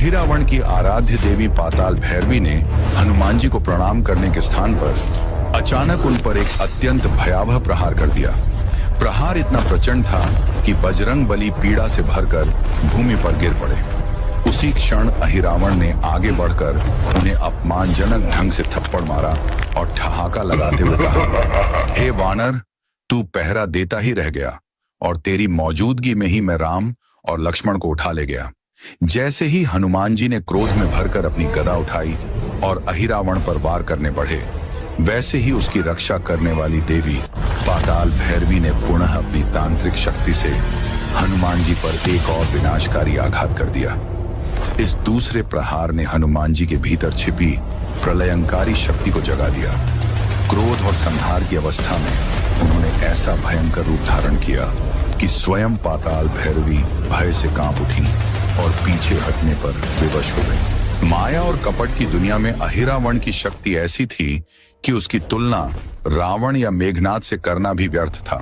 अहिरावण की आराध्य देवी पाताल भैरवी ने हनुमान जी को प्रणाम करने के स्थान पर अचानक उन पर एक अत्यंत भयावह प्रहार कर दिया। प्रहार इतना प्रचंड था कि बजरंग बली पीड़ा से भरकर भूमि पर गिर पड़े। उसी क्षण अहिरावण ने आगे बढ़कर उन्हें अपमानजनक ढंग से थप्पड़ मारा और ठहाका लगाते हुए कहा, हे वानर, तू पहरा देता ही रह गया और तेरी मौजूदगी में ही मैं राम और लक्ष्मण को उठा ले गया। जैसे ही हनुमान जी ने क्रोध में भरकर अपनी गदा उठाई और अहिरावण पर वार करने बढ़े, वैसे ही उसकी रक्षा करने वाली देवी पाताल भैरवी ने पुनः अपनी तांत्रिक शक्ति से हनुमान जी पर एक और विनाशकारी आघात कर दिया। इस दूसरे प्रहार ने हनुमान जी के भीतर छिपी प्रलयंकारी शक्ति को जगा दिया। क्रोध और संहार की अवस्था में उन्होंने ऐसा भयंकर रूप धारण किया कि स्वयं पाताल भैरवी भय से कांप उठी और पीछे हटने पर विवश हो गई। माया और कपट की दुनिया में अहिरावण की शक्ति ऐसी थी कि उसकी तुलना रावण या मेघनाद से करना भी व्यर्थ था।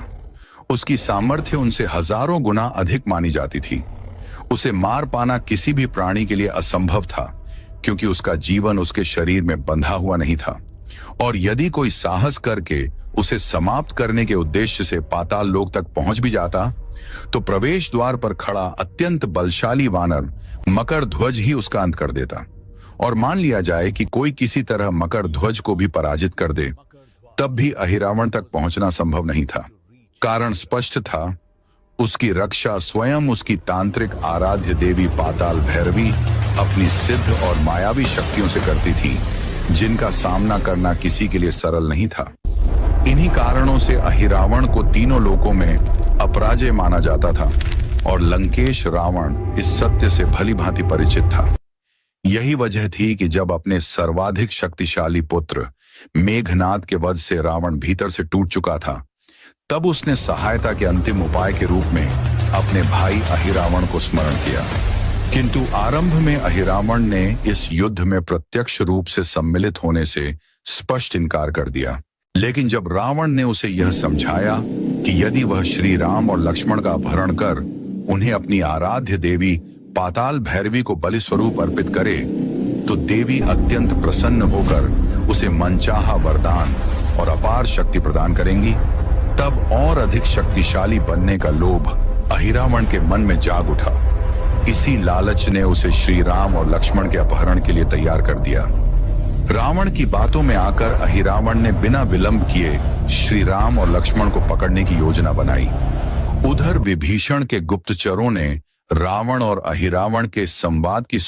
उसकी सामर्थ्य उनसे हजारों गुना अधिक मानी जाती थी। उसे मार पाना किसी भी प्राणी के लिए असंभव था, क्योंकि उसका जीवन उसके शरीर में बंधा हुआ नहीं था। और यदि कोई साहस करके उसे समाप्त करने के उद्देश्य से पाताल लोक तक पहुंच भी जाता, तो प्रवेश द्वार पर खड़ा अत्यंत बलशाली वानर मकर ध्वज ही उसका अंत कर देता। और मान लिया जाए कि कोई किसी तरह मकर ध्वज को भी पराजित कर दे, तब भी अहिरावण तक पहुंचना संभव नहीं था। कारण स्पष्ट था, उसकी रक्षा स्वयं उसकी तांत्रिक आराध्य देवी पाताल भैरवी अपनी सिद्ध और मायावी शक्तियों से करती थी, जिनका सामना करना किसी के लिए सरल नहीं था। इन्हीं कारणों से अहिरावण को तीनों लोकों में अपराजय माना जाता था और लंकेश रावण इस सत्य से भली भांति परिचित था। यही वजह थी कि जब अपने सर्वाधिक शक्तिशाली पुत्र मेघनाद के वध से रावण भीतर से टूट चुका था, तब उसने सहायता के अंतिम उपाय के रूप में अपने भाई अहिरावण को स्मरण किया। किंतु आरंभ में अहिरावण ने इस युद्ध में प्रत्यक्ष रूप से सम्मिलित होने से स्पष्ट इनकार कर दिया। लेकिन जब रावण ने उसे यह समझाया कि यदि वह श्री राम और लक्ष्मण का अपहरण कर उन्हें अपनी आराध्य देवी पाताल भैरवी को बलि स्वरूप अर्पित करे, तो देवी अत्यंत प्रसन्न होकर उसे मनचाहा वरदान और अपार शक्ति प्रदान करेंगी, तब और अधिक शक्तिशाली बनने का लोभ अहिरावण के मन में जाग उठा। इसी लालच ने उसे श्री राम और लक्ष्मण के अपहरण के लिए तैयार कर दिया। रावण की बातों में आकर अहिरावण ने बिना विलंब किए श्री राम और लक्ष्मण को पकड़ने की योजना बनाई। उधर विभीषण के गुप्तचरों ने रावण और अहिरावण के संवाद की